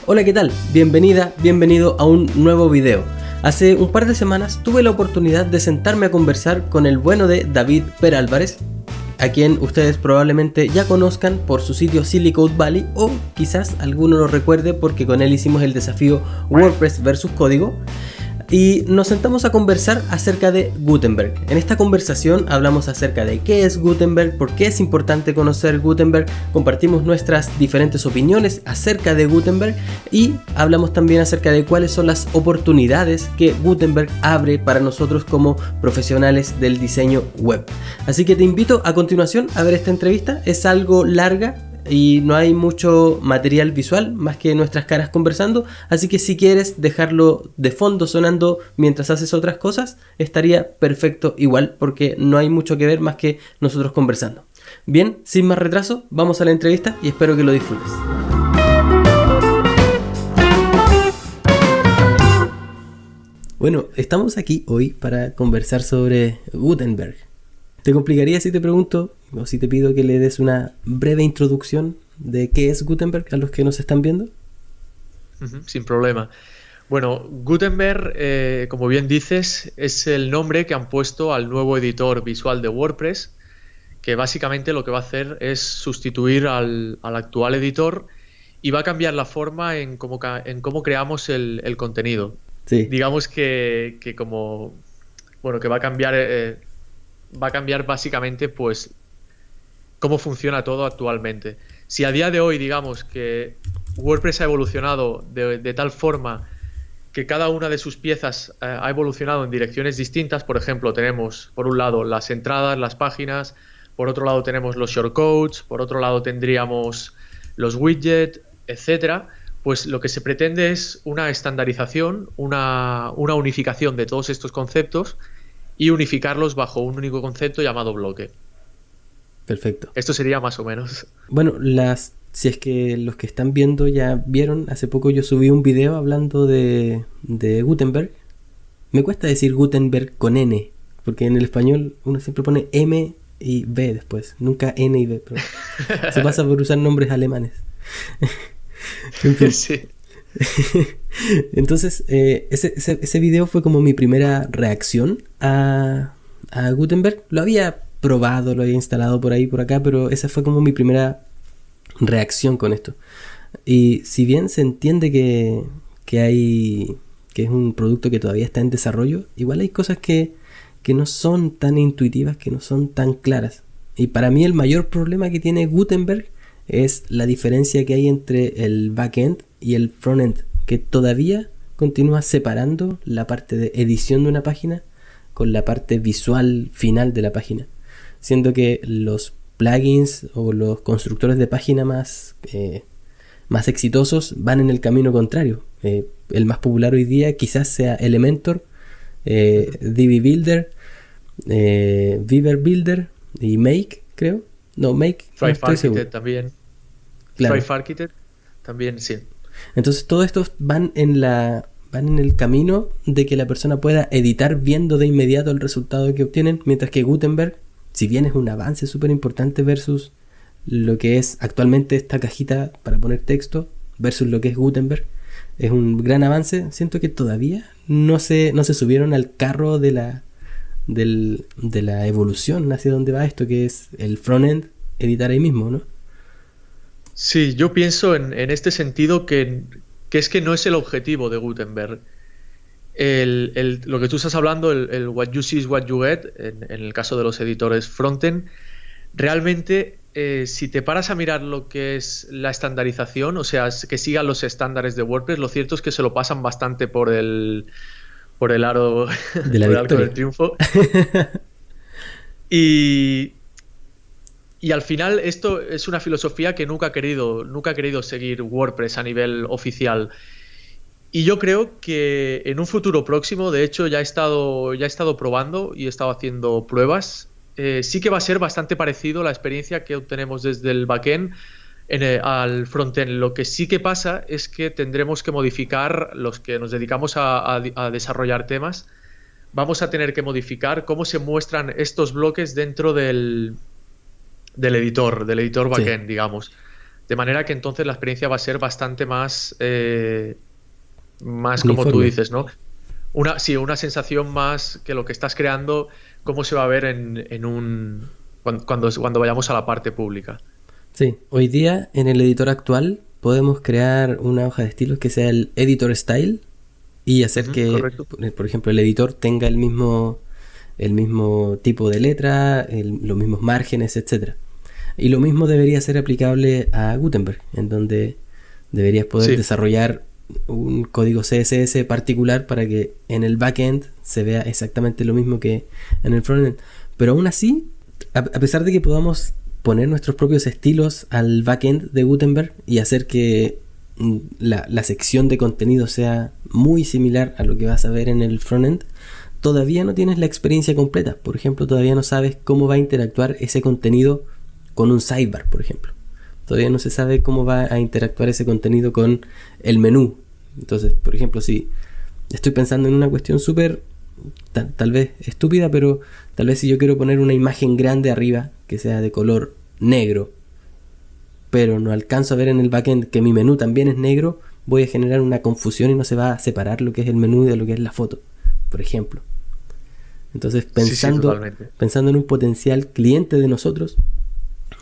Hola, ¿qué tal? Bienvenida, bienvenido a un nuevo video. Hace un par de semanas tuve la oportunidad de sentarme a conversar con el bueno de David Perálvarez, a quien ustedes probablemente ya conozcan por su sitio Silly Code Valley, o quizás alguno lo recuerde porque con él hicimos el desafío WordPress versus código. Y nos sentamos a conversar acerca de Gutenberg. En esta conversación hablamos acerca de qué es Gutenberg, por qué es importante conocer Gutenberg, compartimos nuestras diferentes opiniones acerca de Gutenberg y hablamos también acerca de cuáles son las oportunidades que Gutenberg abre para nosotros como profesionales del diseño web. Así que te invito a continuación a ver esta entrevista. Es algo larga y no hay mucho material visual más que nuestras caras conversando, así que si quieres dejarlo de fondo sonando mientras haces otras cosas, estaría perfecto igual, porque no hay mucho que ver más que nosotros conversando. Bien, sin más retraso, vamos a la entrevista y espero que lo disfrutes. Bueno, estamos aquí hoy para conversar sobre Gutenberg. ¿Te complicaría si te pregunto o si te pido que le des una breve introducción de qué es Gutenberg a los que nos están viendo? Sin problema. Bueno, Gutenberg, como bien dices, es el nombre que han puesto al nuevo editor visual de WordPress, que básicamente lo que va a hacer es sustituir al actual editor y va a cambiar la forma en cómo creamos el contenido. Sí. Digamos que va a cambiar básicamente pues cómo funciona todo actualmente. Si a día de hoy digamos que WordPress ha evolucionado de tal forma que cada una de sus piezas ha evolucionado en direcciones distintas, por ejemplo, tenemos por un lado las entradas, las páginas, por otro lado tenemos los shortcodes, por otro lado tendríamos los widgets, etcétera, pues lo que se pretende es una estandarización, una unificación de todos estos conceptos y unificarlos bajo un único concepto llamado bloque. Perfecto. Esto sería más o menos. Bueno, si es que los que están viendo ya vieron, hace poco yo subí un video hablando de Gutenberg. Me cuesta decir Gutenberg con N, porque en el español uno siempre pone M y B después, nunca N y B, pero se pasa por usar nombres alemanes. En fin. Sí. Entonces, ese video fue como mi primera reacción a Gutenberg. Lo había probado, lo había instalado por ahí, por acá, pero esa fue como mi primera reacción con esto. Y si bien se entiende que es un producto que todavía está en desarrollo, igual hay cosas que no son tan intuitivas, que no son tan claras. Y para mí el mayor problema que tiene Gutenberg es la diferencia que hay entre el backend y el frontend, que todavía continúa separando la parte de edición de una página con la parte visual final de la página, siendo que los plugins o los constructores de página más exitosos van en el camino contrario. El más popular hoy día quizás sea Elementor, Divi Builder, Beaver Builder y Make, creo. No, Make. Thrive no Architect también. Claro. Thrive Architect también, sí. Entonces todos estos van en el camino de que la persona pueda editar viendo de inmediato el resultado que obtienen, mientras que Gutenberg, si bien es un avance súper importante versus lo que es actualmente esta cajita para poner texto versus lo que es Gutenberg, es un gran avance. Siento que todavía no se subieron al carro de la evolución hacia donde va esto, que es el frontend, editar ahí mismo, ¿no? Sí, yo pienso en este sentido que es que no es el objetivo de Gutenberg. Lo que tú estás hablando, el what you see is what you get, en el caso de los editores frontend, realmente si te paras a mirar lo que es la estandarización, o sea, que sigan los estándares de WordPress, lo cierto es que se lo pasan bastante por el aro de la por el arco del triunfo. Y al final esto es una filosofía que nunca ha querido seguir WordPress a nivel oficial. Y yo creo que en un futuro próximo, de hecho ya he estado probando y he estado haciendo pruebas, sí que va a ser bastante parecido la experiencia que obtenemos desde el backend al frontend. Lo que sí que pasa es que tendremos que modificar, los que nos dedicamos a desarrollar temas, vamos a tener que modificar cómo se muestran estos bloques dentro del editor backend, sí, digamos. De manera que entonces la experiencia va a ser bastante más como tú Uniforme. dices, ¿no? Sí, una sensación más que lo que estás creando, cómo se va a ver cuando vayamos a la parte pública. Sí, hoy día en el editor actual podemos crear una hoja de estilos que sea el editor style y hacer Ujú, que, correcto. por ejemplo, el editor tenga el mismo tipo de letra, los mismos márgenes, etcétera. Y lo mismo debería ser aplicable a Gutenberg, en donde deberías poder Sí, desarrollar un código CSS particular para que en el backend se vea exactamente lo mismo que en el frontend. Pero aún así, a pesar de que podamos poner nuestros propios estilos al backend de Gutenberg y hacer que la sección de contenido sea muy similar a lo que vas a ver en el frontend, todavía no tienes la experiencia completa. Por ejemplo, todavía no sabes cómo va a interactuar ese contenido con un sidebar, por ejemplo. Todavía no se sabe cómo va a interactuar ese contenido con el menú. Entonces, por ejemplo, si estoy pensando en una cuestión súper, tal vez estúpida, pero tal vez si yo quiero poner una imagen grande arriba que sea de color negro, pero no alcanzo a ver en el backend que mi menú también es negro, voy a generar una confusión y no se va a separar lo que es el menú de lo que es la foto, por ejemplo. Entonces, sí, sí, totalmente. pensando en un potencial cliente de nosotros,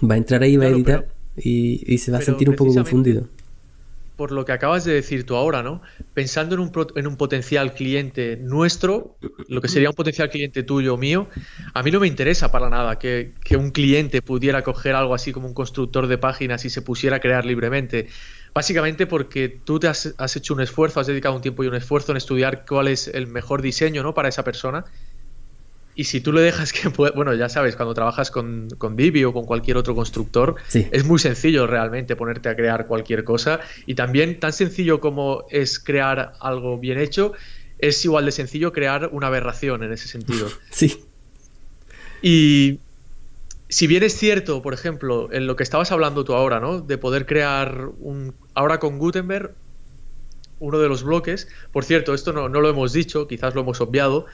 va a entrar ahí, va a Claro, editar y se va a pero sentir un poco precisamente confundido. por lo que acabas de decir tú ahora, ¿no? Pensando en un potencial cliente nuestro, lo que sería un potencial cliente tuyo o mío, a mí no me interesa para nada que un cliente pudiera coger algo así como un constructor de páginas y se pusiera a crear libremente. Básicamente porque tú has hecho un esfuerzo, has dedicado un tiempo y un esfuerzo en estudiar cuál es el mejor diseño, ¿no? Para esa persona. Y si tú le dejas que bueno, ya sabes, cuando trabajas con Divi o con cualquier otro constructor, Sí, es muy sencillo realmente ponerte a crear cualquier cosa. Y también tan sencillo como es crear algo bien hecho, es igual de sencillo crear una aberración en ese sentido. sí, Y si bien es cierto, por ejemplo, en lo que estabas hablando tú ahora, ¿no? De poder crear ahora con Gutenberg, uno de los bloques, por cierto, esto no lo hemos dicho, quizás lo hemos obviado.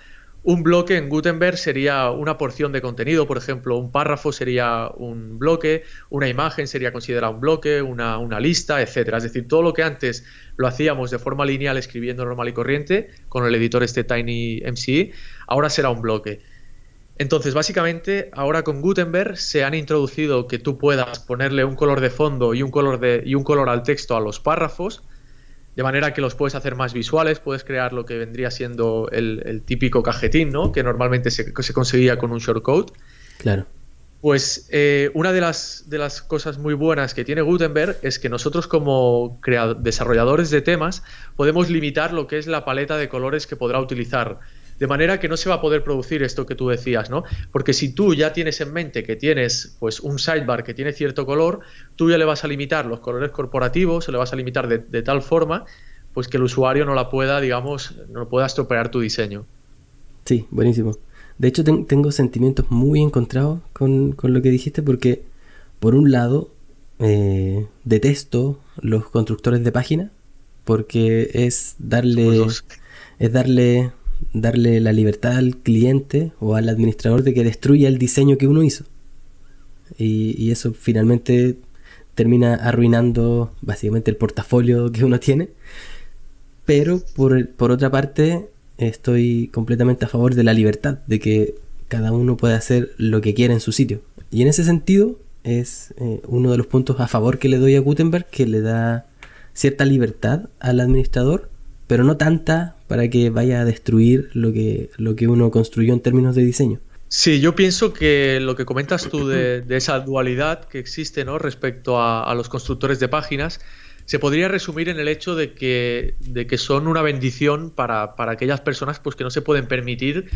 Un bloque en Gutenberg sería una porción de contenido, por ejemplo, un párrafo sería un bloque, una imagen sería considerada un bloque, una lista, etcétera. Es decir, todo lo que antes lo hacíamos de forma lineal escribiendo normal y corriente con el editor este TinyMCE, ahora será un bloque. Entonces, básicamente, ahora con Gutenberg se han introducido que tú puedas ponerle un color de fondo y un color al texto a los párrafos, de manera que los puedes hacer más visuales, puedes crear lo que vendría siendo el típico cajetín, ¿no? Que normalmente se conseguía con un shortcode. claro. Pues una de las cosas muy buenas que tiene Gutenberg es que nosotros como desarrolladores de temas podemos limitar lo que es la paleta de colores que podrá utilizar. De manera que no se va a poder producir esto que tú decías, ¿no? Porque si tú ya tienes en mente que tienes pues un sidebar que tiene cierto color, tú ya le vas a limitar los colores corporativos, o le vas a limitar de tal forma pues que el usuario no la pueda, digamos, no pueda estropear tu diseño. Sí, buenísimo. De hecho, tengo sentimientos muy encontrados con lo que dijiste porque, por un lado, detesto los constructores de página porque Somos dos. es darle la libertad al cliente o al administrador de que destruya el diseño que uno hizo. Y eso finalmente termina arruinando básicamente el portafolio que uno tiene. Pero por otra parte, estoy completamente a favor de la libertad, de que cada uno puede hacer lo que quiera en su sitio. Y en ese sentido es uno de los puntos a favor que le doy a Gutenberg, que le da cierta libertad al administrador, pero no tanta para que vaya a destruir lo que uno construyó en términos de diseño. Sí, yo pienso que lo que comentas tú de esa dualidad que existe, ¿no? Respecto a los constructores de páginas, se podría resumir en el hecho de que son una bendición para aquellas personas pues, que no se pueden permitir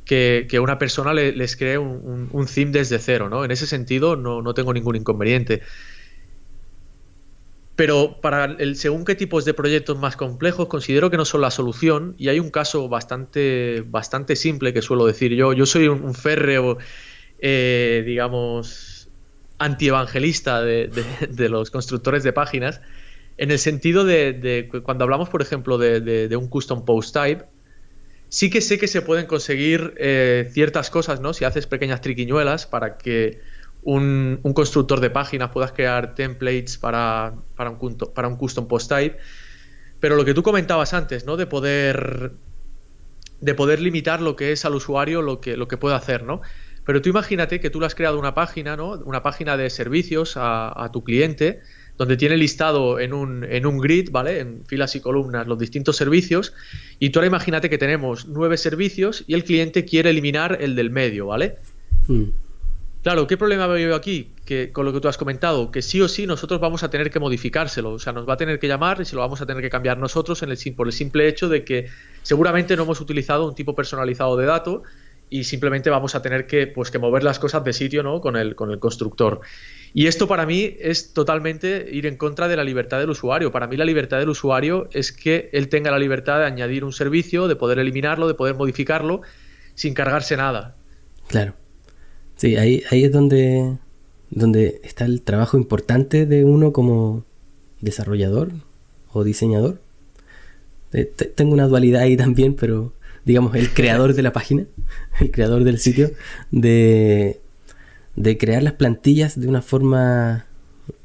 que una persona les cree un theme desde cero, ¿no? En ese sentido no tengo ningún inconveniente. Pero según qué tipos de proyectos más complejos, considero que no son la solución y hay un caso bastante simple que suelo decir yo. Yo soy un férreo, digamos, antievangelista de los constructores de páginas, en el sentido de que cuando hablamos, por ejemplo, de un custom post type, sí que sé que se pueden conseguir ciertas cosas, ¿no? Si haces pequeñas triquiñuelas para que un constructor de páginas, puedas crear templates para un custom post type. Pero lo que tú comentabas antes, ¿no? De poder limitar lo que es al usuario lo que puede hacer, ¿no? Pero tú imagínate que tú le has creado una página, ¿no? Una página de servicios a tu cliente, donde tiene listado en un grid, ¿vale? En filas y columnas los distintos servicios, y tú ahora imagínate que tenemos 9 servicios y el cliente quiere eliminar el del medio, ¿vale? Claro, ¿qué problema veo yo aquí? Que con lo que tú has comentado, que sí o sí nosotros vamos a tener que modificárselo, o sea, nos va a tener que llamar y se lo vamos a tener que cambiar nosotros por el simple hecho de que seguramente no hemos utilizado un tipo personalizado de dato y simplemente vamos a tener que mover las cosas de sitio, ¿no? con el constructor. Y esto para mí es totalmente ir en contra de la libertad del usuario. Para mí la libertad del usuario es que él tenga la libertad de añadir un servicio, de poder eliminarlo, de poder modificarlo sin cargarse nada. Claro. Sí, ahí es donde está el trabajo importante de uno como desarrollador o diseñador. Tengo una dualidad ahí también, pero digamos el creador de la página, el creador del sitio, de crear las plantillas de una forma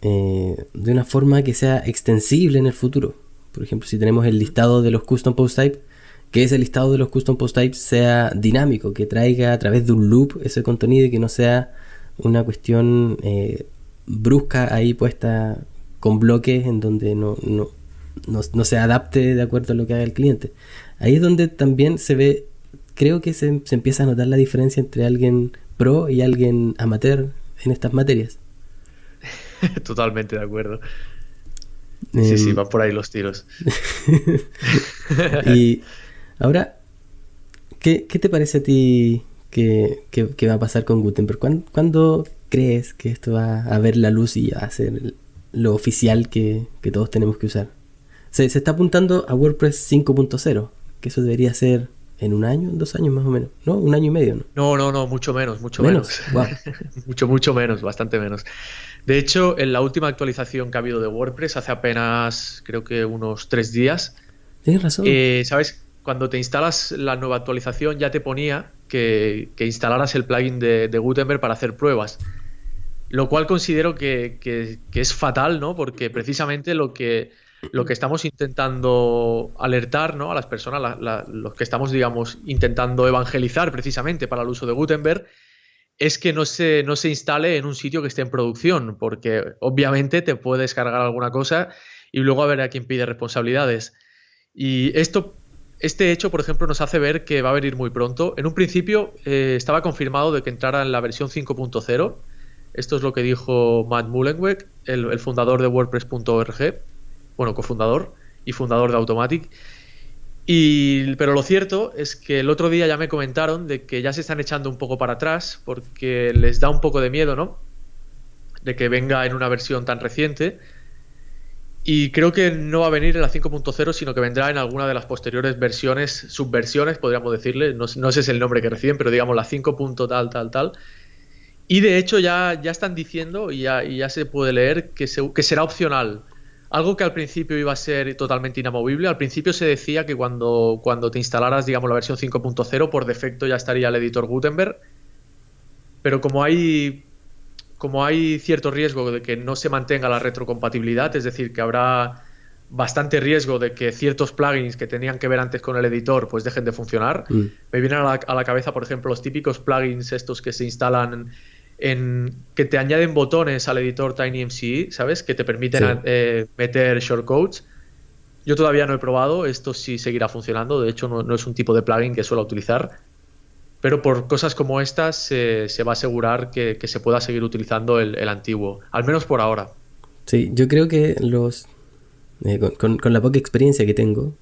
que sea extensible en el futuro. Por ejemplo, si tenemos el listado de los custom post type, que ese listado de los custom post types sea dinámico, que traiga a través de un loop ese contenido y que no sea una cuestión brusca ahí puesta con bloques en donde no se adapte de acuerdo a lo que haga el cliente. Ahí es donde también se ve, creo que se empieza a notar la diferencia entre alguien pro y alguien amateur en estas materias. Totalmente de acuerdo. Sí, van por ahí los tiros. Y ahora, ¿qué te parece a ti que va a pasar con Gutenberg? ¿Cuándo crees que esto va a ver la luz y va a ser lo oficial que todos tenemos que usar? Se está apuntando a WordPress 5.0, que eso debería ser en 1 año, 2 años más o menos, ¿no? 1 año y medio, ¿no? No, mucho menos. Wow. mucho menos, bastante menos. De hecho, en la última actualización que ha habido de WordPress, hace apenas, creo que unos 3 días. Tienes razón. ¿Sabes? Cuando te instalas la nueva actualización ya te ponía que instalaras el plugin de Gutenberg para hacer pruebas. Lo cual considero que es fatal, ¿no? Porque precisamente lo que estamos intentando alertar, ¿no? A las personas, los que estamos, digamos, intentando evangelizar precisamente para el uso de Gutenberg, es que no se instale en un sitio que esté en producción, porque obviamente te puede descargar alguna cosa y luego a ver a quién pide responsabilidades. Y este hecho, por ejemplo, nos hace ver que va a venir muy pronto. En un principio estaba confirmado de que entrara en la versión 5.0. Esto es lo que dijo Matt Mullenweg, el fundador de WordPress.org, bueno, cofundador y fundador de Automattic. Pero lo cierto es que el otro día ya me comentaron de que ya se están echando un poco para atrás porque les da un poco de miedo, ¿no? De que venga en una versión tan reciente. Y creo que no va a venir en la 5.0, sino que vendrá en alguna de las posteriores subversiones, podríamos decirle. No sé si es el nombre que reciben, pero digamos la 5. tal. Y de hecho ya están diciendo, y ya se puede leer, que será opcional. Algo que al principio iba a ser totalmente inamovible. Al principio se decía que cuando te instalaras, digamos, la versión 5.0, por defecto ya estaría el editor Gutenberg. Pero como hay cierto riesgo de que no se mantenga la retrocompatibilidad, es decir, que habrá bastante riesgo de que ciertos plugins que tenían que ver antes con el editor pues dejen de funcionar. Me vienen a la cabeza, por ejemplo, los típicos plugins estos que se instalan que te añaden botones al editor TinyMCE, ¿sabes? Que te permiten meter shortcodes. Yo todavía no he probado, esto sí seguirá funcionando, de hecho no es un tipo de plugin que suelo utilizar, pero por cosas como estas se va a asegurar que se pueda seguir utilizando el antiguo, al menos por ahora. Sí, yo creo que con la poca experiencia que tengo,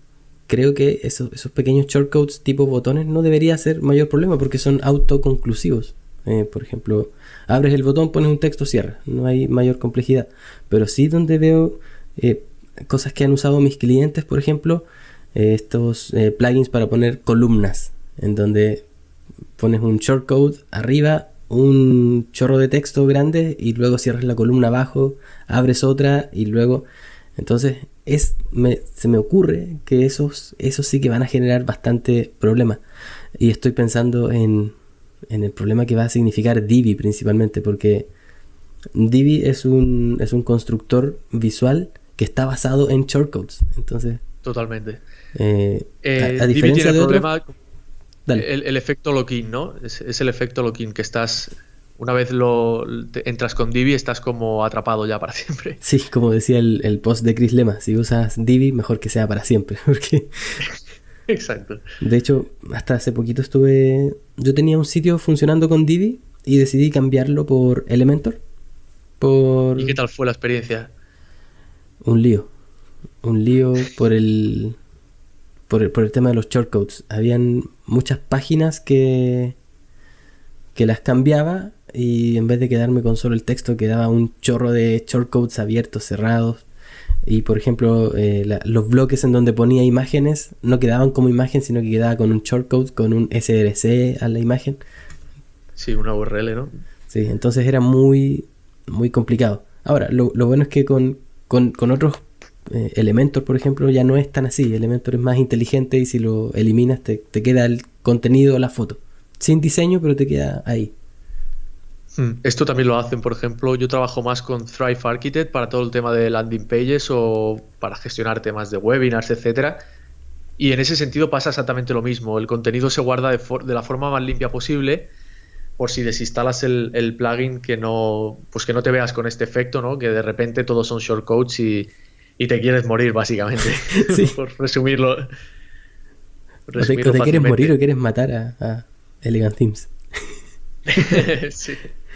creo que esos pequeños shortcodes tipo botones no debería ser mayor problema porque son autoconclusivos. Por ejemplo, abres el botón, pones un texto, cierra, no hay mayor complejidad. Pero sí donde veo cosas que han usado mis clientes, por ejemplo, estos plugins para poner columnas, en donde pones un shortcode arriba, un chorro de texto grande y luego cierras la columna abajo, abres otra y luego... Entonces se me ocurre que esos sí que van a generar bastante problema. Y estoy pensando en el problema que va a significar Divi principalmente, porque Divi es un constructor visual que está basado en shortcodes. Entonces, Totalmente. A Divi diferencia tiene el de otros... problema, Dale. el efecto lock-in, ¿no? Es el efecto lock-in que estás, una vez entras con Divi, estás como atrapado ya para siempre. Sí, como decía el post de Chris Lema, si usas Divi, mejor que sea para siempre. Porque, Exacto. de hecho, hasta hace poquito yo tenía un sitio funcionando con Divi y decidí cambiarlo por Elementor. ¿Y qué Por tal fue la experiencia? un lío. Un lío por el tema de los shortcodes. Habían muchas páginas que las cambiaba y en vez de quedarme con solo el texto quedaba un chorro de shortcodes abiertos, cerrados. Y por ejemplo, los bloques en donde ponía imágenes no quedaban como imagen, sino que quedaba con un shortcode, con un src a la imagen. Sí, una URL, ¿no? Sí, entonces era muy, muy complicado. Ahora, lo bueno es que con otros Elementor, por ejemplo, ya no es tan así. Elementor es más inteligente y si lo eliminas te queda el contenido o la foto. Sin diseño, pero te queda ahí. Esto también lo hacen, por ejemplo, yo trabajo más con Thrive Architect para todo el tema de landing pages o para gestionar temas de webinars, etcétera. Y en ese sentido pasa exactamente lo mismo. El contenido se guarda de la forma más limpia posible por si desinstalas el plugin pues que no te veas con este efecto, ¿no? Que de repente todos son shortcodes y te quieres morir, básicamente. Sí. Por resumirlo, O resumirlo te quieres morir fácilmente. o quieres matar a Elegant Themes. Sí.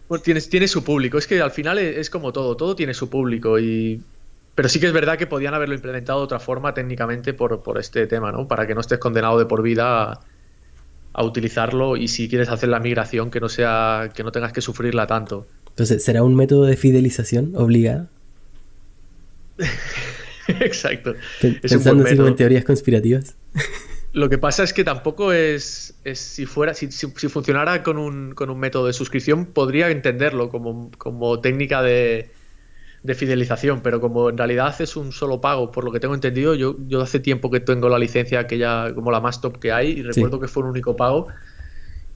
Bueno, tiene su público. Es que al final es como todo tiene su público. Pero sí que es verdad que podían haberlo implementado de otra forma técnicamente por este tema, ¿no? Para que no estés condenado de por vida a utilizarlo y si quieres hacer la migración que no tengas que sufrirla tanto. Entonces, ¿será un método de fidelización obligada? Exacto. Es un buen Pensando así como en método. teorías conspirativas. Lo que pasa es que tampoco si funcionara con un método de suscripción, podría entenderlo como técnica de fidelización, pero como en realidad es un solo pago, por lo que tengo entendido, yo hace tiempo que tengo la licencia que ya como la más top que hay y Sí. recuerdo que fue un único pago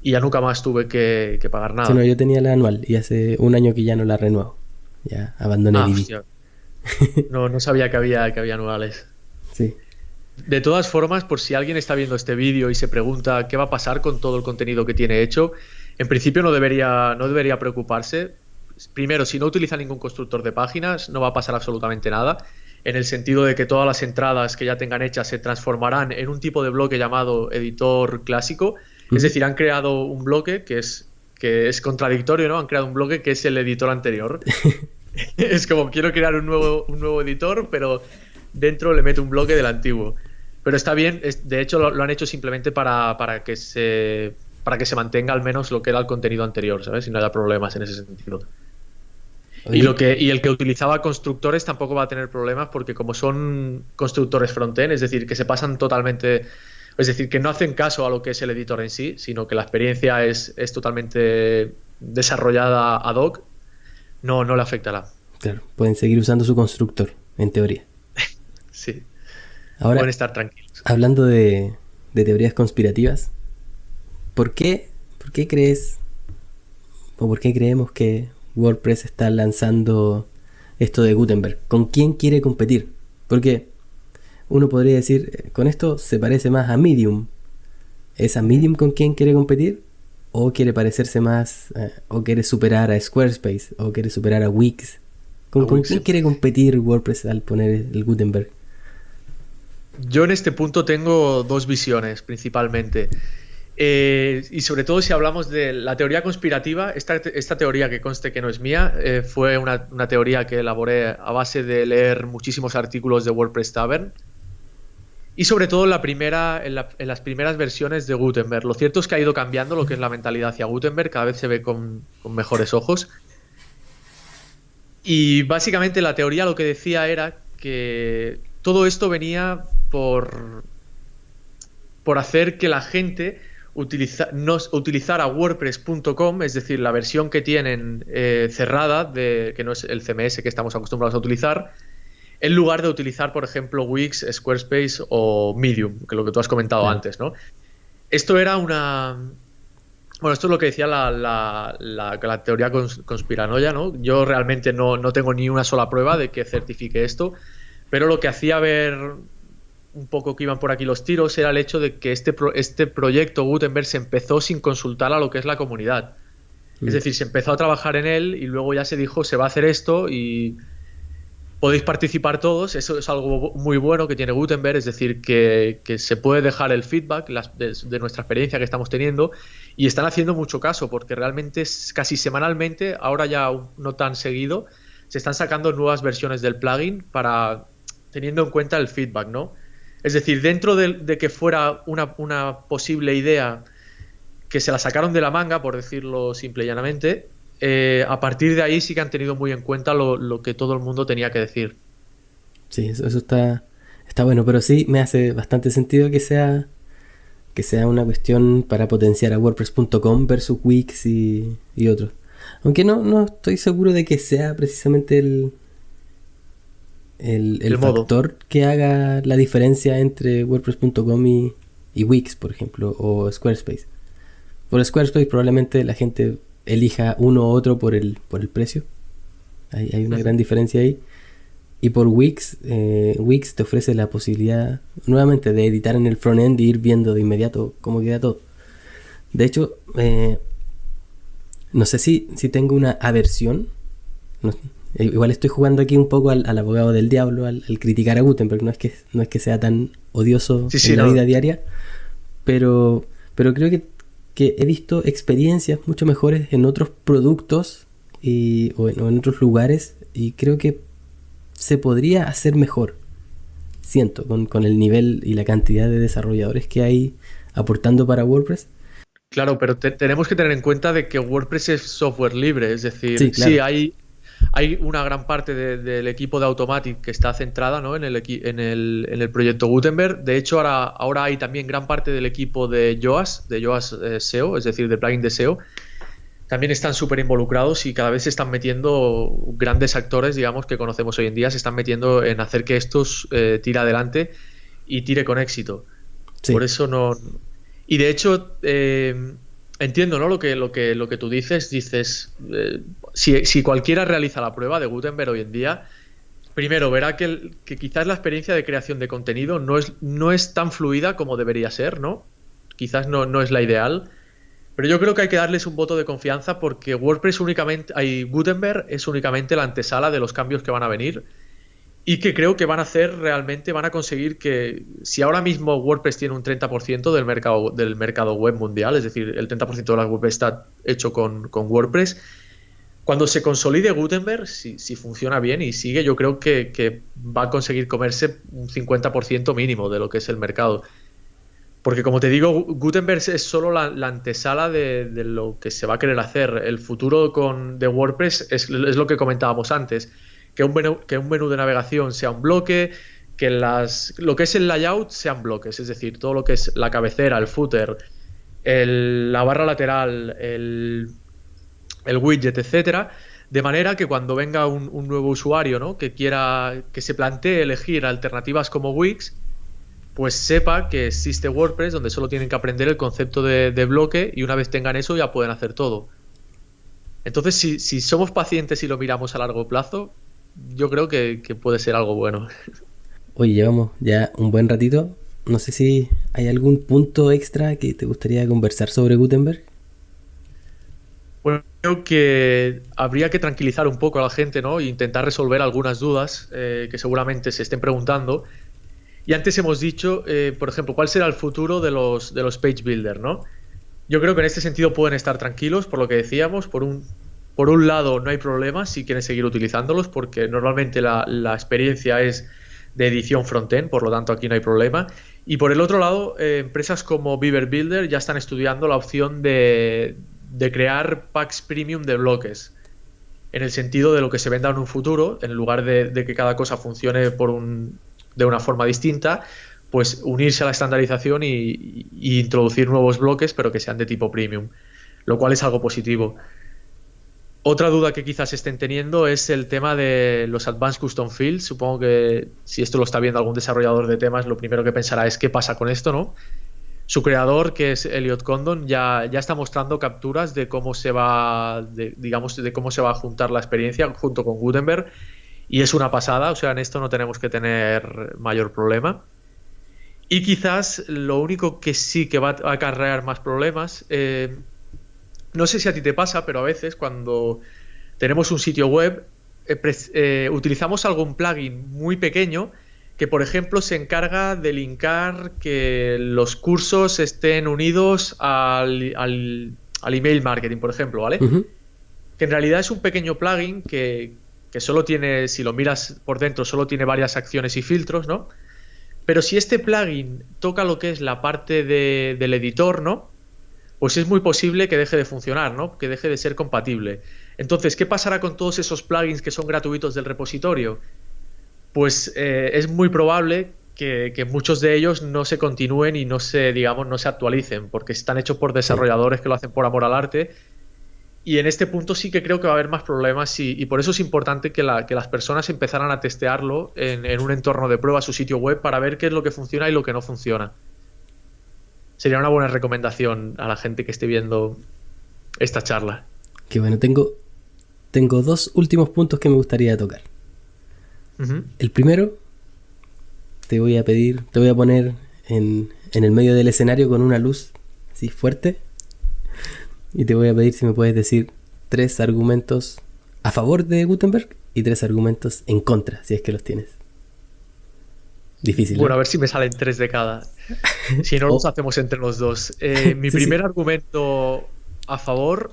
y ya nunca más tuve que pagar Sí, no, nada. yo tenía la anual y hace un año que ya no la renuevo. Ya abandoné Ah, Divi. hostia, no sabía que había anuales. Sí. De todas formas, por si alguien está viendo este vídeo y se pregunta qué va a pasar con todo el contenido que tiene hecho, en principio no debería preocuparse. Primero, si no utiliza ningún constructor de páginas, no va a pasar absolutamente nada, en el sentido de que todas las entradas que ya tengan hechas se transformarán en un tipo de bloque llamado editor clásico. Es Ujú. decir, han creado un bloque que es contradictorio, ¿no? Han creado un bloque que es el editor anterior. Es como quiero crear un nuevo editor, pero dentro le meto un bloque del antiguo. Pero está bien, de hecho lo han hecho simplemente para que se mantenga al menos lo que era el contenido anterior, ¿sabes? Y no haya problemas en ese sentido. Y, Oye, y el que utilizaba constructores tampoco va a tener problemas porque como son constructores frontend, es decir, que se pasan totalmente, es decir, que no hacen caso a lo que es el editor en sí, sino que la experiencia es totalmente desarrollada ad hoc, no le afectará. claro, pueden seguir usando su constructor, en teoría. Sí, pueden Ahora, estar tranquilos. hablando de teorías conspirativas, ¿por qué crees o por qué creemos que WordPress está lanzando esto de Gutenberg? ¿Con quién quiere competir? Porque uno podría decir, con esto se parece más a Medium. ¿Es a Medium con quien quiere competir? ¿O quiere parecerse más, o quiere superar a Squarespace? ¿O quiere superar a Wix? A ¿Con Wix. quién quiere competir WordPress al poner el Gutenberg? Yo en este punto tengo dos visiones principalmente. Y sobre todo si hablamos de la teoría conspirativa, esta teoría que conste que no es mía, fue una teoría que elaboré a base de leer muchísimos artículos de WordPress Tavern y sobre todo en las primeras versiones de Gutenberg. Lo cierto es que ha ido cambiando lo que es la mentalidad hacia Gutenberg, cada vez se ve con mejores ojos. Y básicamente la teoría lo que decía era que todo esto venía por hacer que la gente utilizara WordPress.com, es decir, la versión que tienen cerrada, que no es el CMS que estamos acostumbrados a utilizar, en lugar de utilizar, por ejemplo, Wix, Squarespace o Medium, que es lo que tú has comentado Claro. antes, ¿no? Esto era Bueno, esto es lo que decía la teoría conspiranoia, ¿no? Yo realmente no tengo ni una sola prueba de que certifique esto, pero lo que hacía ver un poco que iban por aquí los tiros era el hecho de que este proyecto Gutenberg se empezó sin consultar a lo que es la comunidad. Es decir, se empezó a trabajar en él y luego ya se dijo, se va a hacer esto y podéis participar todos. Eso es algo muy bueno que tiene Gutenberg, es decir, que se puede dejar el feedback de nuestra experiencia que estamos teniendo, y están haciendo mucho caso porque realmente casi semanalmente, ahora ya no tan seguido, se están sacando nuevas versiones del plugin para teniendo en cuenta el feedback, ¿no? Es decir, dentro de que fuera una posible idea que se la sacaron de la manga, por decirlo simple y llanamente, a partir de ahí sí que han tenido muy en cuenta lo que todo el mundo tenía que decir. Sí, eso está bueno, pero sí me hace bastante sentido que sea una cuestión para potenciar a WordPress.com versus Wix y otros. Aunque no estoy seguro de que sea precisamente el modo. factor que haga la diferencia entre WordPress.com y Wix, por ejemplo, o Squarespace. Por Squarespace probablemente la gente elija uno u otro por el precio. Hay una gran diferencia ahí. Y por Wix, Wix te ofrece la posibilidad nuevamente de editar en el frontend y ir viendo de inmediato cómo queda todo. De hecho, no sé si tengo una aversión. Igual estoy jugando aquí un poco al abogado del diablo, al criticar a Gutenberg. No es que sea tan odioso en la vida diaria, pero creo que he visto experiencias mucho mejores en otros productos o en otros lugares, y creo que se podría hacer mejor, siento, con el nivel y la cantidad de desarrolladores que hay aportando para WordPress. Claro, pero tenemos que tener en cuenta de que WordPress es software libre, es decir, Sí, claro. sí hay una gran parte del equipo de Automatic que está centrada, ¿no?, en el proyecto Gutenberg. De hecho, ahora hay también gran parte del equipo de Yoast SEO, es decir, de plugin de SEO. También están súper involucrados y cada vez se están metiendo grandes actores, digamos, que conocemos hoy en día, se están metiendo en hacer que esto tire adelante y tire con éxito. Sí. Por eso no... Y de hecho, entiendo, ¿no?, lo que tú dices. Si cualquiera realiza la prueba de Gutenberg hoy en día, primero verá que quizás la experiencia de creación de contenido no es tan fluida como debería ser, ¿no? Quizás no es la ideal. Pero yo creo que hay que darles un voto de confianza porque Gutenberg es únicamente la antesala de los cambios que van a venir y que creo que van a conseguir que si ahora mismo WordPress tiene un 30% del mercado web mundial, es decir, el 30% de la web está hecho con WordPress, cuando se consolide Gutenberg, si funciona bien y sigue, yo creo que va a conseguir comerse un 50% mínimo de lo que es el mercado. Porque como te digo, Gutenberg es solo la antesala de lo que se va a querer hacer. El futuro de WordPress es lo que comentábamos antes, que un menú de navegación sea un bloque, que lo que es el layout sean bloques, es decir, todo lo que es la cabecera, el footer, la barra lateral, el widget, etcétera, de manera que cuando venga un nuevo usuario, ¿no?, que se plantee elegir alternativas como Wix, pues sepa que existe WordPress, donde solo tienen que aprender el concepto de bloque, y una vez tengan eso ya pueden hacer todo. Entonces, si somos pacientes y lo miramos a largo plazo, yo creo que puede ser algo bueno. Oye, llevamos ya un buen ratito. No sé si hay algún punto extra que te gustaría conversar sobre Gutenberg. Bueno, creo que habría que tranquilizar un poco a la gente, ¿no?, e intentar resolver algunas dudas que seguramente se estén preguntando. Y antes hemos dicho, por ejemplo, cuál será el futuro de los page builder, ¿no? Yo creo que en este sentido pueden estar tranquilos, por lo que decíamos. Por un lado, no hay problema si quieren seguir utilizándolos, porque normalmente la experiencia es de edición frontend, por lo tanto aquí no hay problema. Y por el otro lado, empresas como Beaver Builder ya están estudiando la opción de crear packs premium de bloques, en el sentido de lo que se venda en un futuro, en lugar de que cada cosa funcione de una forma distinta, pues unirse a la estandarización y introducir nuevos bloques, pero que sean de tipo premium, lo cual es algo positivo. Otra duda que quizás estén teniendo es el tema de los Advanced Custom Fields. Supongo que si esto lo está viendo algún desarrollador de temas, lo primero que pensará es qué pasa con esto, ¿no? Su creador, que es Elliot Condon, ya está mostrando capturas de cómo se va, digamos, de cómo se va a juntar la experiencia junto con Gutenberg, y es una pasada. O sea, en esto no tenemos que tener mayor problema. Y quizás lo único que sí que va a acarrear más problemas, no sé si a ti te pasa, pero a veces cuando tenemos un sitio web, utilizamos algún plugin muy pequeño que, por ejemplo, se encarga de linkar que los cursos estén unidos al email marketing, por ejemplo, ¿vale? Que en realidad es un pequeño plugin que solo tiene, si lo miras por dentro, solo tiene varias acciones y filtros, ¿no? Pero si este plugin toca lo que es la parte del editor, ¿no? Pues es muy posible que deje de funcionar, ¿no? Que deje de ser compatible. Entonces, ¿qué pasará con todos esos plugins que son gratuitos del repositorio? Pues es muy probable que muchos de ellos no se continúen y no se, digamos, no se actualicen, porque están hechos por desarrolladores que lo hacen por amor al arte. Y en este punto sí que creo que va a haber más problemas, y por eso es importante que las personas empezaran a testearlo en un entorno de prueba, su sitio web, para ver qué es lo que funciona y lo que no funciona. Sería una buena recomendación a la gente que esté viendo esta charla. Que bueno, tengo 2 últimos puntos que me gustaría tocar. El primero, te voy a poner en el medio del escenario con una luz así fuerte, y te voy a pedir si me puedes decir 3 argumentos a favor de Gutenberg y 3 argumentos en contra, si es que los tienes. Difícil, Bueno, ¿no? a ver si me salen 3 de cada. Si no, los hacemos entre los dos. Mi primer argumento a favor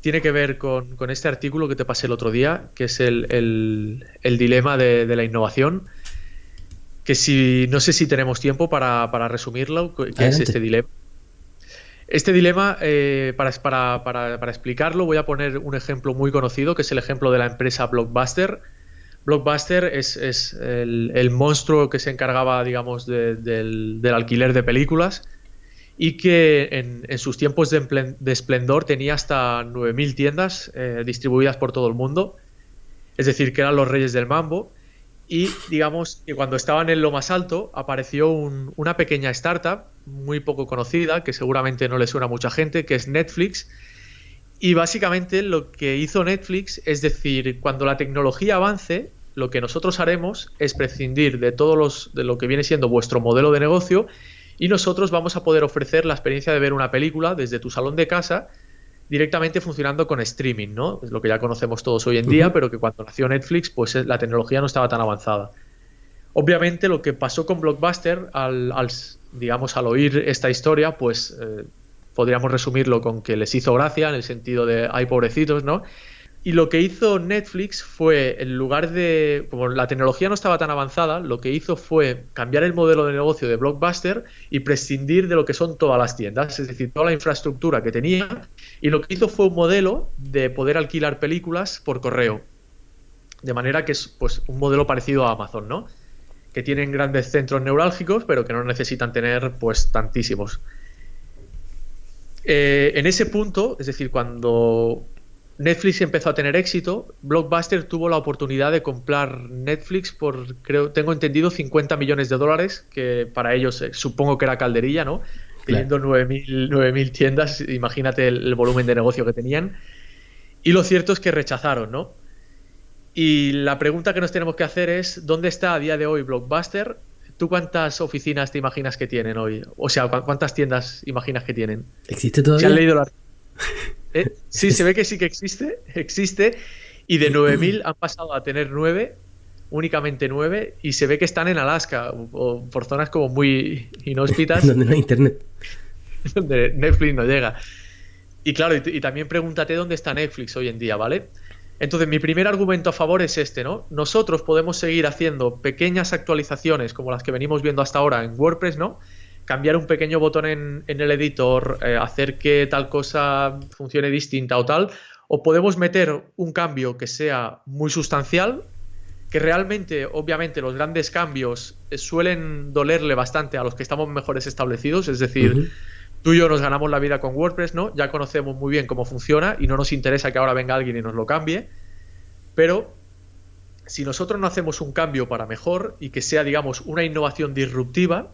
tiene que ver con este artículo que te pasé el otro día, que es el dilema de la innovación. Que no sé si tenemos tiempo para resumirlo, que Adelante. es este dilema. Este dilema, para explicarlo, voy a poner un ejemplo muy conocido, que es el ejemplo de la empresa Blockbuster. Blockbuster es el monstruo que se encargaba, digamos, del alquiler de películas, y que en sus tiempos de esplendor tenía hasta 9.000 tiendas distribuidas por todo el mundo. Es decir, que eran los reyes del mambo. Y digamos que cuando estaban en lo más alto apareció una pequeña startup muy poco conocida, que seguramente no le suena a mucha gente, que es Netflix. Y básicamente lo que hizo Netflix es decir, cuando la tecnología avance, lo que nosotros haremos es prescindir de de lo que viene siendo vuestro modelo de negocio, y nosotros vamos a poder ofrecer la experiencia de ver una película desde tu salón de casa, directamente funcionando con streaming, ¿no? Es lo que ya conocemos todos hoy en día, pero que cuando nació Netflix, pues la tecnología no estaba tan avanzada. Obviamente lo que pasó con Blockbuster digamos, al oír esta historia, pues podríamos resumirlo con que les hizo gracia, en el sentido de ay, pobrecitos, ¿no? Y lo que hizo Netflix fue, en lugar de, como la tecnología no estaba tan avanzada, lo que hizo fue cambiar el modelo de negocio de Blockbuster y prescindir de lo que son todas las tiendas, es decir, toda la infraestructura que tenía, y lo que hizo fue un modelo de poder alquilar películas por correo. De manera que es, pues, un modelo parecido a Amazon, ¿no? Que tienen grandes centros neurálgicos, pero que no necesitan tener, pues, tantísimos. En ese punto, es decir, cuando Netflix empezó a tener éxito, Blockbuster tuvo la oportunidad de comprar Netflix por, tengo entendido, $50 millones, que para ellos supongo que era calderilla, ¿no? Teniendo 9.000 tiendas, imagínate el volumen de negocio que tenían. Y lo cierto es que rechazaron, ¿no? Y la pregunta que nos tenemos que hacer es, ¿dónde está a día de hoy Blockbuster? ¿Tú cuántas oficinas te imaginas que tienen hoy? O sea, ¿cuántas tiendas imaginas que tienen? ¿Existe todavía? ¿Se han leído la... Sí, se ve que sí que existe, y de 9.000 han pasado a tener 9, únicamente 9, y se ve que están en Alaska o por zonas como muy inhóspitas donde no hay internet, donde Netflix no llega. Y claro, y también pregúntate dónde está Netflix hoy en día, ¿vale? Entonces mi primer argumento a favor es este, ¿no? Nosotros podemos seguir haciendo pequeñas actualizaciones como las que venimos viendo hasta ahora en WordPress, ¿no? Cambiar un pequeño botón en el editor, hacer que tal cosa funcione distinta o tal, o podemos meter un cambio que sea muy sustancial, que realmente, obviamente, los grandes cambios suelen dolerle bastante a los que estamos mejores establecidos, es decir, tú y yo nos ganamos la vida con WordPress, ¿no? Ya conocemos muy bien cómo funciona y no nos interesa que ahora venga alguien y nos lo cambie, pero si nosotros no hacemos un cambio para mejor y que sea, digamos, una innovación disruptiva,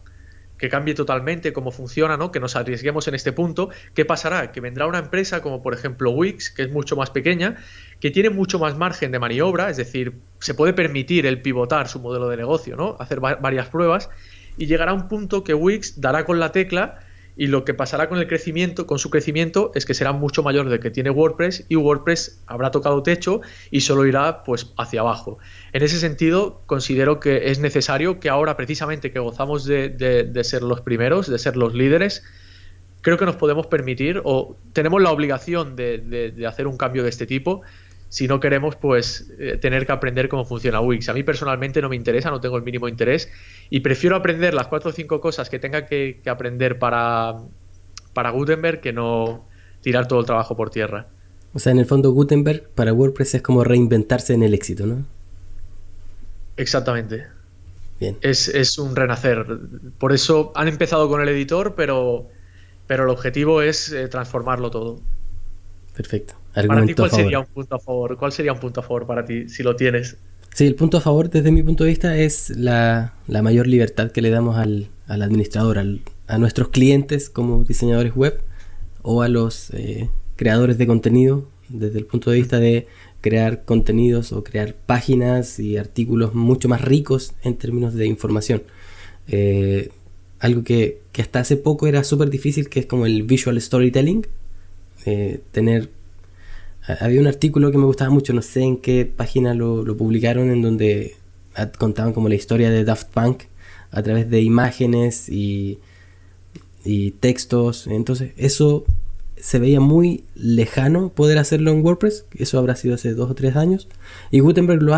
que cambie totalmente cómo funciona, ¿no? Que nos arriesguemos en este punto. ¿Qué pasará? Que vendrá una empresa como por ejemplo Wix, que es mucho más pequeña, que tiene mucho más margen de maniobra, es decir, se puede permitir el pivotar su modelo de negocio, ¿no? Hacer varias pruebas, y llegará un punto que Wix dará con la tecla, y lo que pasará con el crecimiento, con su crecimiento, es que será mucho mayor del que tiene WordPress, y WordPress habrá tocado techo y solo irá pues hacia abajo. En ese sentido, considero que es necesario que ahora, precisamente, que gozamos de ser los primeros, de ser los líderes, creo que nos podemos permitir o tenemos la obligación de hacer un cambio de este tipo, si no queremos pues tener que aprender cómo funciona Wix. A mí personalmente no me interesa, no tengo el mínimo interés, y prefiero aprender las 4 o 5 cosas que tenga que aprender para Gutenberg, que no tirar todo el trabajo por tierra. O sea, en el fondo Gutenberg para WordPress es como reinventarse en el éxito, ¿no? Exactamente. Bien. Es un renacer. Por eso han empezado con el editor, pero el objetivo es transformarlo todo. Perfecto. Para ti, Argumento a ¿cuál favor. sería un punto a favor? ¿Cuál sería un punto a favor para ti, si lo tienes? Sí, el punto a favor desde mi punto de vista es la mayor libertad que le damos al administrador, a nuestros clientes como diseñadores web o a los creadores de contenido, desde el punto de vista de crear contenidos o crear páginas y artículos mucho más ricos en términos de información. Algo que hasta hace poco era súper difícil, que es como el visual storytelling. Había un artículo que me gustaba mucho, no sé en qué página lo publicaron, en donde contaban como la historia de Daft Punk a través de imágenes y textos. Entonces eso se veía muy lejano poder hacerlo en WordPress. Eso habrá sido hace 2 o 3 años, y Gutenberg lo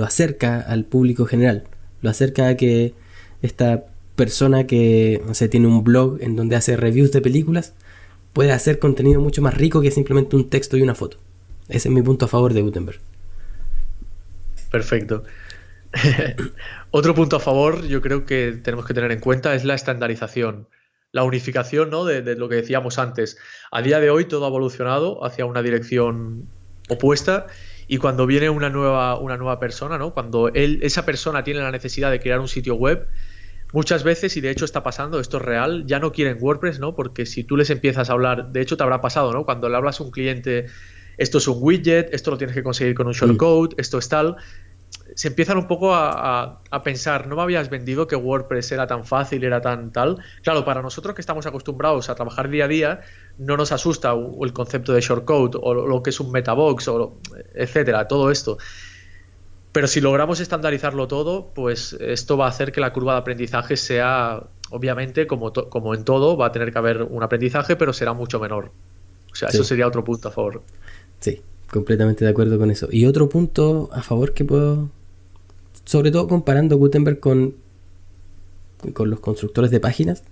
acerca al público general, lo acerca a que esta persona que, no sé, tiene un blog en donde hace reviews de películas puede hacer contenido mucho más rico que simplemente un texto y una foto. Ese es mi punto a favor de Gutenberg. Perfecto. Otro punto a favor, yo creo que tenemos que tener en cuenta, es la estandarización, la unificación, ¿no? de lo que decíamos antes. A día de hoy todo ha evolucionado hacia una dirección opuesta, y cuando viene una nueva persona, ¿no? Cuando esa persona tiene la necesidad de crear un sitio web, muchas veces, y de hecho está pasando, esto es real, ya no quieren WordPress, ¿no? Porque si tú les empiezas a hablar, de hecho te habrá pasado, ¿no? Cuando le hablas a un cliente, esto es un widget, esto lo tienes que conseguir con un shortcode, esto es tal, se empiezan un poco a pensar, ¿no me habías vendido que WordPress era tan fácil, era tan tal? Claro, para nosotros que estamos acostumbrados a trabajar día a día, no nos asusta el concepto de shortcode o lo que es un metabox, etcétera, todo esto. Pero si logramos estandarizarlo todo, pues esto va a hacer que la curva de aprendizaje sea, obviamente, como en todo, va a tener que haber un aprendizaje, pero será mucho menor. O sea, sí. Eso sería otro punto a favor. Sí, completamente de acuerdo con eso. Y otro punto a favor que puedo, sobre todo comparando Gutenberg con los constructores de páginas,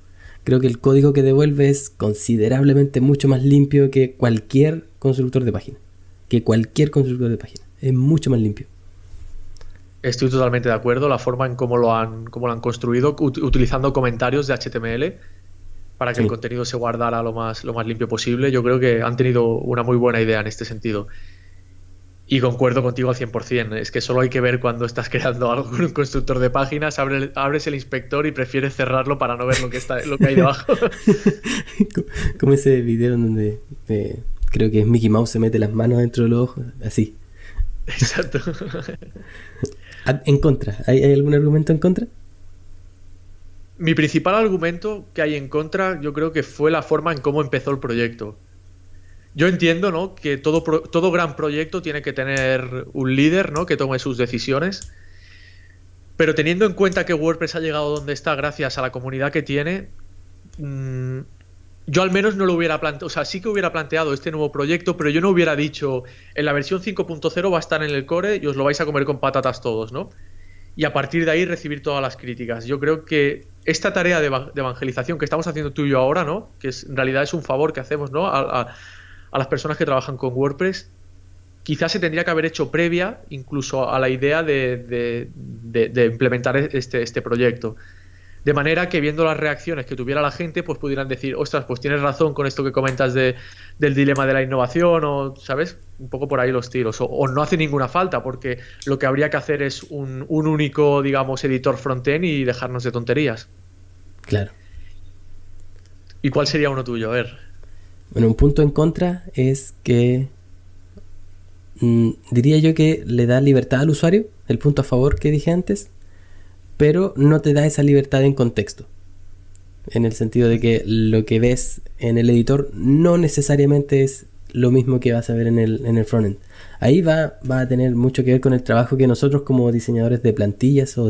creo que el código que devuelve es considerablemente mucho más limpio que cualquier constructor de páginas. Es mucho más limpio. Estoy totalmente de acuerdo. La forma en cómo lo han construido, utilizando comentarios de HTML para que el contenido se guardara lo más limpio posible. Yo creo que han tenido una muy buena idea en este sentido. Y concuerdo contigo al 100%. Es que solo hay que ver cuando estás creando algo con un constructor de páginas, abres el inspector y prefieres cerrarlo para no ver lo que hay debajo. Como ese video donde creo que es Mickey Mouse se mete las manos dentro de los ojos, así. Exacto. En contra, ¿hay algún argumento en contra? Mi principal argumento que hay en contra, yo creo que fue la forma en cómo empezó el proyecto. Yo entiendo, ¿no?, que todo gran proyecto tiene que tener un líder, ¿no?, que tome sus decisiones. Pero teniendo en cuenta que WordPress ha llegado donde está gracias a la comunidad que tiene, yo al menos no lo hubiera planteado. O sea, sí que hubiera planteado este nuevo proyecto, pero yo no hubiera dicho, en la versión 5.0 va a estar en el core y os lo vais a comer con patatas todos, ¿no? Y a partir de ahí recibir todas las críticas. Yo creo que esta tarea de evangelización que estamos haciendo tú y yo ahora, ¿no?, que en realidad es un favor que hacemos, ¿no?, a las personas que trabajan con WordPress, quizás se tendría que haber hecho previa incluso a la idea de implementar este proyecto. De manera que viendo las reacciones que tuviera la gente, pues pudieran decir, ostras, pues tienes razón con esto que comentas del dilema de la innovación, o, ¿sabes? Un poco por ahí los tiros. O no hace ninguna falta, porque lo que habría que hacer es un único, digamos, editor frontend y dejarnos de tonterías. Claro. ¿Y cuál sería uno tuyo? A ver. Bueno, un punto en contra es que diría yo que le da libertad al usuario, el punto a favor que dije antes, pero no te da esa libertad en contexto. En el sentido de que lo que ves en el editor no necesariamente es lo mismo que vas a ver en el frontend. Ahí va a tener mucho que ver con el trabajo que nosotros como diseñadores de plantillas o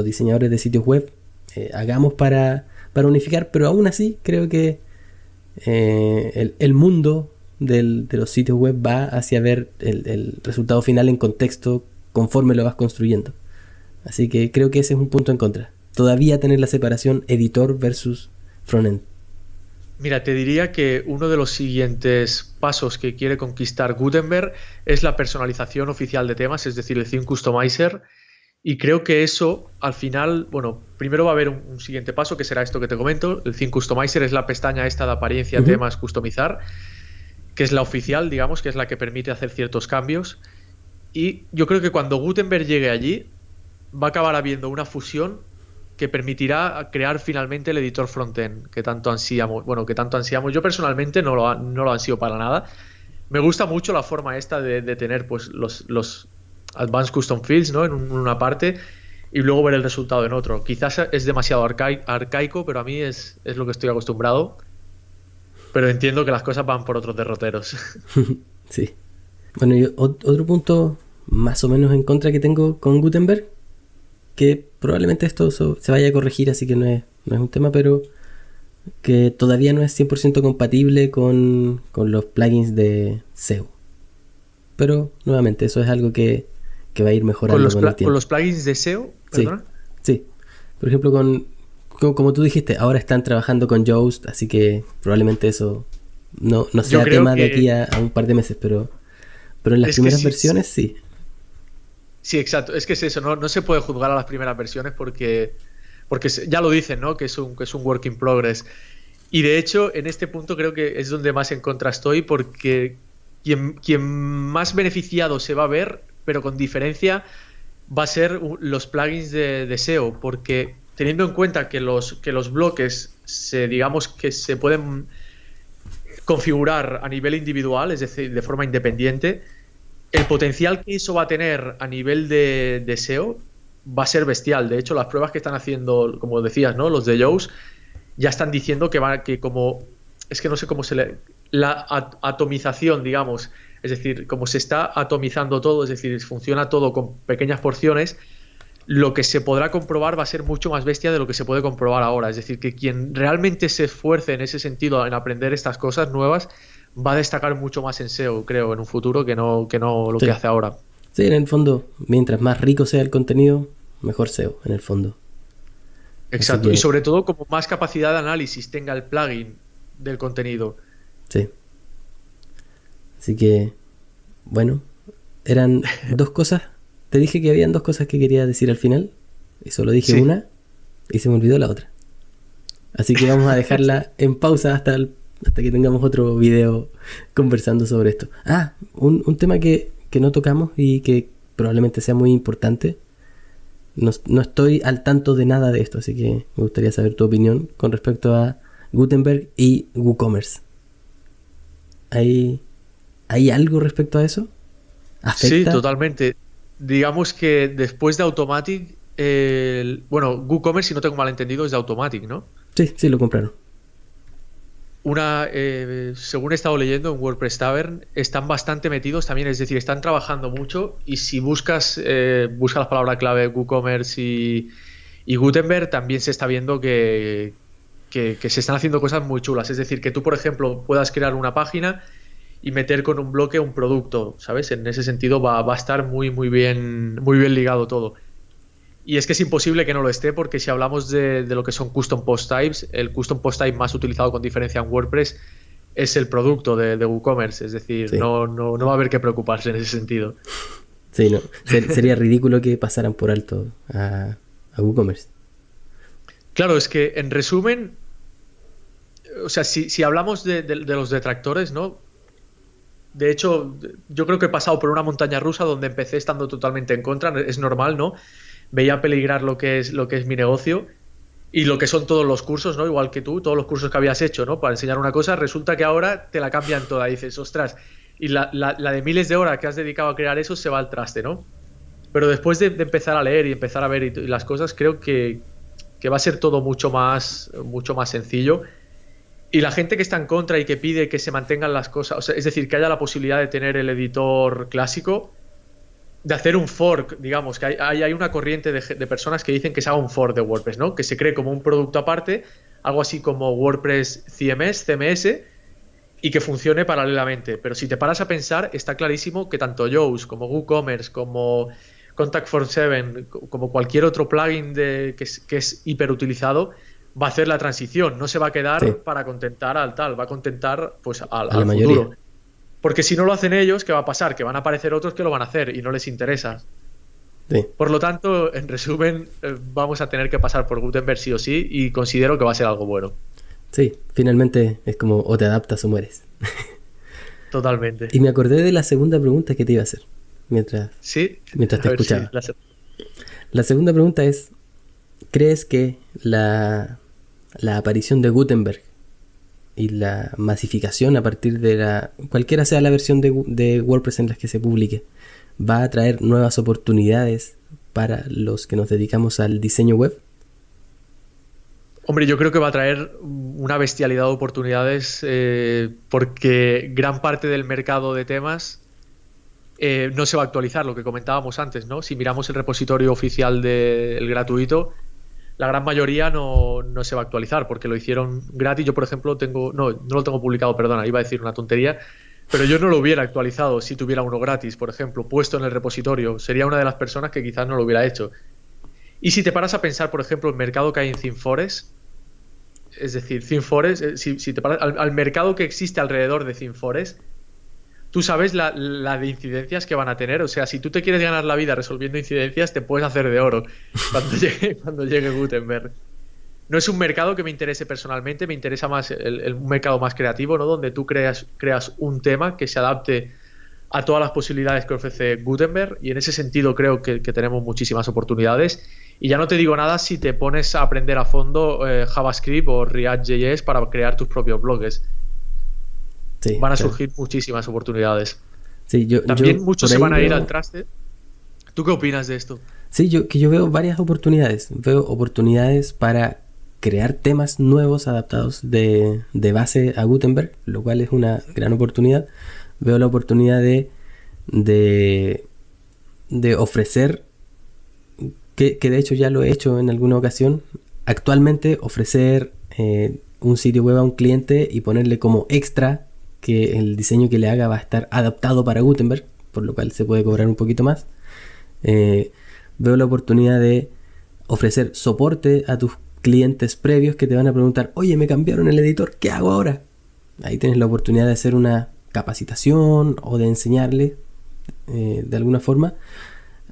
diseñadores de sitios web hagamos para unificar, pero aún así creo que el mundo de los sitios web va hacia ver el resultado final en contexto conforme lo vas construyendo. Así que creo que ese es un punto en contra. Todavía tener la separación editor versus frontend. Mira, te diría que uno de los siguientes pasos que quiere conquistar Gutenberg es la personalización oficial de temas, es decir, el Theme Customizer. Y creo que eso, al final, bueno, primero va a haber un siguiente paso, que será esto que te comento. El Theme Customizer es la pestaña esta de apariencia, temas, customizar, que es la oficial, digamos, que es la que permite hacer ciertos cambios. Y yo creo que cuando Gutenberg llegue allí, va a acabar habiendo una fusión que permitirá crear finalmente el editor frontend que tanto ansiamos. Bueno, que tanto ansiamos. Yo personalmente no lo ansío para nada. Me gusta mucho la forma esta de tener pues los Advanced Custom Fields, ¿no? En una parte y luego ver el resultado en otro. Quizás es demasiado arcaico, pero a mí es lo que estoy acostumbrado. Pero entiendo que las cosas van por otros derroteros. Sí. Bueno, y otro punto más o menos en contra que tengo con Gutenberg, que probablemente esto se vaya a corregir, así que no es un tema, pero que todavía no es 100% compatible con los plugins de SEO. Pero nuevamente, eso es algo que va a ir mejorando con el tiempo. ¿Con los plugins de SEO? ¿Perdona? Sí. Por ejemplo, como tú dijiste, ahora están trabajando con Yoast, así que probablemente eso no sea tema de aquí a un par de meses, pero en las primeras versiones sí. Sí, exacto. Es que es eso, no se puede juzgar a las primeras versiones porque ya lo dicen, ¿no? Que es un work in progress. Y de hecho, en este punto creo que es donde más en contra estoy, porque quien más beneficiado se va a ver, pero con diferencia, va a ser los plugins de SEO, porque teniendo en cuenta que los bloques digamos que se pueden configurar a nivel individual, es decir, de forma independiente, el potencial que eso va a tener a nivel de SEO va a ser bestial. De hecho, las pruebas que están haciendo, como decías, ¿no? Los de Yoast ya están diciendo que como es que no sé cómo la atomización, digamos, es decir, como se está atomizando todo, es decir, funciona todo con pequeñas porciones, lo que se podrá comprobar va a ser mucho más bestia de lo que se puede comprobar ahora. Es decir, que quien realmente se esfuerce en ese sentido, en aprender estas cosas nuevas, va a destacar mucho más en SEO, creo, en un futuro que no lo que hace ahora. Sí, en el fondo, mientras más rico sea el contenido, mejor SEO, en el fondo. Exacto, y sobre todo como más capacidad de análisis tenga el plugin del contenido. Sí. Así que, bueno, eran dos cosas. Te dije que habían dos cosas que quería decir al final, y solo dije una, y se me olvidó la otra. Así que vamos a dejarla en pausa hasta que tengamos otro video conversando sobre esto. Un tema que no tocamos y que probablemente sea muy importante. No estoy al tanto de nada de esto, así que me gustaría saber tu opinión con respecto a Gutenberg y WooCommerce. ¿Hay algo respecto a eso? ¿Afecta? Sí, totalmente. Digamos que después de Automattic, WooCommerce, si no tengo mal entendido, es de Automattic, ¿no? Sí, lo compraron. Según he estado leyendo en WordPress Tavern, están bastante metidos también, es decir, están trabajando mucho, y si buscas las palabras clave WooCommerce y Gutenberg, también se está viendo que se están haciendo cosas muy chulas. Es decir, que tú, por ejemplo, puedas crear una página y meter con un bloque un producto, ¿sabes? En ese sentido va a estar muy bien ligado todo. Y es que es imposible que no lo esté, porque si hablamos de lo que son Custom Post Types, el Custom Post Type más utilizado con diferencia en WordPress es el producto de WooCommerce. Es decir, no va a haber que preocuparse en ese sentido. Sí, no. Sería ridículo que pasaran por alto a WooCommerce. Claro, es que en resumen, o sea, si hablamos de los detractores, ¿no? De hecho, yo creo que he pasado por una montaña rusa donde empecé estando totalmente en contra, es normal, ¿no? Veía peligrar lo que es mi negocio y lo que son todos los cursos, ¿no? Igual que tú, todos los cursos que habías hecho, ¿no? Para enseñar una cosa, resulta que ahora te la cambian toda. Y dices, ostras, y la de miles de horas que has dedicado a crear eso se va al traste, ¿no? Pero después de empezar a leer y empezar a ver y las cosas, creo que va a ser todo mucho más sencillo. Y la gente que está en contra y que pide que se mantengan las cosas, o sea, es decir, que haya la posibilidad de tener el editor clásico, de hacer un fork, digamos, que hay una corriente de personas que dicen que se haga un fork de WordPress, ¿no? Que se cree como un producto aparte, algo así como WordPress CMS, y que funcione paralelamente. Pero si te paras a pensar, está clarísimo que tanto Yoast como WooCommerce, como Contact47, como cualquier otro plugin que es hiperutilizado, va a hacer la transición. No se va a quedar Sí. para contentar al tal, va a contentar pues A la al mayoría. futuro. Porque si no lo hacen ellos, ¿qué va a pasar? Que van a aparecer otros que lo van a hacer y no les interesa. Sí. Por lo tanto, en resumen, vamos a tener que pasar por Gutenberg sí o sí y considero que va a ser algo bueno. Sí, finalmente es como o te adaptas o mueres. Totalmente. Y me acordé de la segunda pregunta que te iba a hacer mientras Sí, te a ver si escuchaba. La segunda pregunta es, ¿crees que la aparición de Gutenberg y la masificación a partir de cualquiera sea la versión de WordPress en la que se publique, va a traer nuevas oportunidades para los que nos dedicamos al diseño web? Hombre, yo creo que va a traer una bestialidad de oportunidades porque gran parte del mercado de temas no se va a actualizar, lo que comentábamos antes, ¿no? Si miramos el repositorio oficial del gratuito, la gran mayoría no se va a actualizar porque lo hicieron gratis. Yo, por ejemplo, no lo tengo publicado, perdona, iba a decir una tontería, pero yo no lo hubiera actualizado si tuviera uno gratis, por ejemplo, puesto en el repositorio. Sería una de las personas que quizás no lo hubiera hecho. Y si te paras a pensar, por ejemplo, el mercado que hay en ThemeForest, es decir, ThemeForest, si te paras al mercado que existe alrededor de ThemeForest, tú sabes la de incidencias que van a tener. O sea, si tú te quieres ganar la vida resolviendo incidencias, te puedes hacer de oro cuando llegue Gutenberg. No es un mercado que me interese personalmente, me interesa más un mercado más creativo, ¿no? Donde tú creas un tema que se adapte a todas las posibilidades que ofrece Gutenberg, y en ese sentido creo que tenemos muchísimas oportunidades. Y ya no te digo nada si te pones a aprender a fondo JavaScript o React.js para crear tus propios blogs. Sí, Van a claro. surgir muchísimas oportunidades. Sí, También yo muchos por se ahí van a ir veo. al traste. ¿Tú qué opinas de esto? Sí, yo veo varias oportunidades. Veo oportunidades para crear temas nuevos adaptados de base a Gutenberg, lo cual es una gran oportunidad. Veo la oportunidad de, de ofrecer, que de hecho ya lo he hecho en alguna ocasión, actualmente ofrecer un sitio web a un cliente y ponerle como extra que el diseño que le haga va a estar adaptado para Gutenberg, por lo cual se puede cobrar un poquito más. Veo la oportunidad de ofrecer soporte a tus clientes previos que te van a preguntar, oye, me cambiaron el editor, ¿qué hago ahora? Ahí tienes la oportunidad de hacer una capacitación o de enseñarle de alguna forma.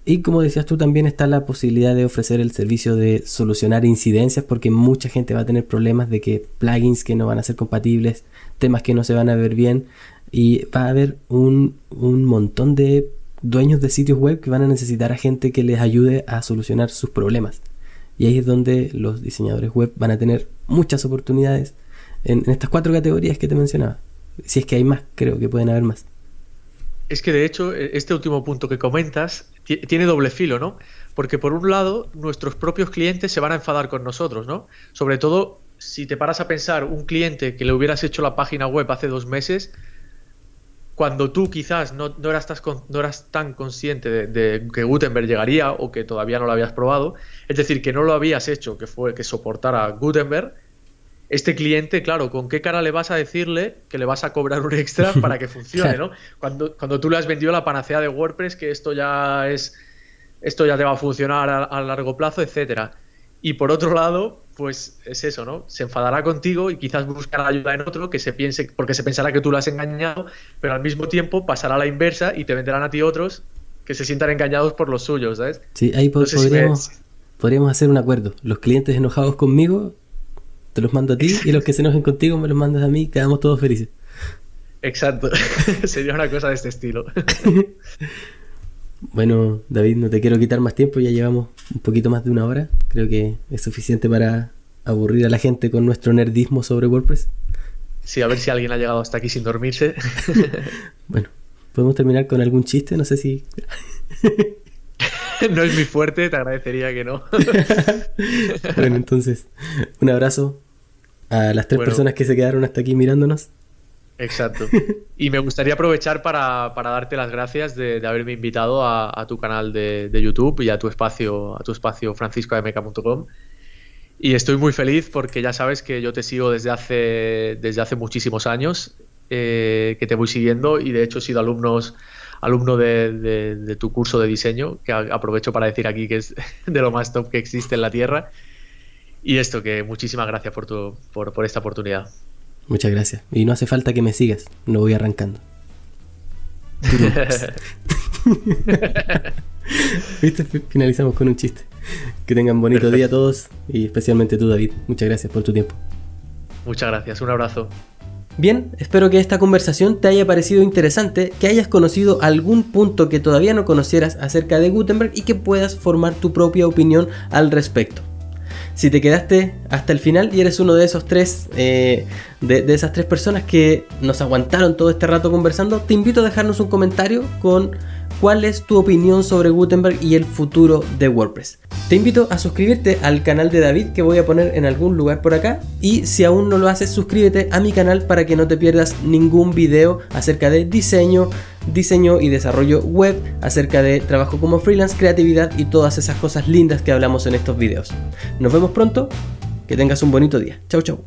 Y como decías tú, también está la posibilidad de ofrecer el servicio de solucionar incidencias, porque mucha gente va a tener problemas de que plugins que no van a ser compatibles, temas que no se van a ver bien, y va a haber un montón de dueños de sitios web que van a necesitar a gente que les ayude a solucionar sus problemas. Y ahí es donde los diseñadores web van a tener muchas oportunidades en estas 4 categorías que te mencionaba. Si es que hay más, creo que pueden haber más. Es que de hecho, este último punto que comentas tiene doble filo, ¿no? Porque por un lado, nuestros propios clientes se van a enfadar con nosotros, ¿no? Sobre todo, si te paras a pensar, un cliente que le hubieras hecho la página web hace 2 meses, cuando tú quizás no eras tan consciente de que Gutenberg llegaría o que todavía no lo habías probado, es decir, que no lo habías hecho, que soportara Gutenberg, este cliente, claro, ¿con qué cara le vas a decirle que le vas a cobrar un extra para que funcione, Claro. ¿no? Cuando tú le has vendido la panacea de WordPress, que esto ya te va a funcionar a largo plazo, etcétera. Y por otro lado, pues es eso, ¿no? Se enfadará contigo y quizás buscará ayuda en otro porque se pensará que tú lo has engañado, pero al mismo tiempo pasará a la inversa y te venderán a ti otros que se sientan engañados por los suyos, ¿sabes? Sí, ahí No sé si me... podríamos podríamos hacer un acuerdo. Los clientes enojados conmigo te los mando a ti y los que se enojen contigo me los mandas a mí, quedamos todos felices. Exacto. Sería una cosa de este estilo. Bueno, David, no te quiero quitar más tiempo, ya llevamos un poquito más de una hora. Creo que es suficiente para aburrir a la gente con nuestro nerdismo sobre WordPress. Sí, a ver si alguien ha llegado hasta aquí sin dormirse. Bueno, podemos terminar con algún chiste, no sé si... No es mi fuerte, te agradecería que no. Bueno, entonces, un abrazo a las 3 personas que se quedaron hasta aquí mirándonos. Exacto. Y me gustaría aprovechar para darte las gracias de haberme invitado a tu canal de YouTube y a tu espacio franciscoamk.com. Y estoy muy feliz porque ya sabes que yo te sigo desde hace muchísimos años, que te voy siguiendo, y de hecho he sido alumno de tu curso de diseño, que aprovecho para decir aquí que es de lo más top que existe en la Tierra. Y esto, que muchísimas gracias por esta oportunidad. Muchas gracias. Y no hace falta que me sigas, lo voy arrancando. ¿Viste? Finalizamos con un chiste. Que tengan bonito Perfecto. día todos, y especialmente tú, David. Muchas gracias por tu tiempo. Muchas gracias, un abrazo. Bien, espero que esta conversación te haya parecido interesante, que hayas conocido algún punto que todavía no conocieras acerca de Gutenberg y que puedas formar tu propia opinión al respecto. Si te quedaste hasta el final y eres uno de esos de esas 3 personas que nos aguantaron todo este rato conversando, te invito a dejarnos un comentario con cuál es tu opinión sobre Gutenberg y el futuro de WordPress. Te invito a suscribirte al canal de David, que voy a poner en algún lugar por acá, y si aún no lo haces, suscríbete a mi canal para que no te pierdas ningún video acerca de diseño y desarrollo web, acerca de trabajo como freelance, creatividad y todas esas cosas lindas que hablamos en estos videos. Nos vemos pronto, que tengas un bonito día. Chau chau.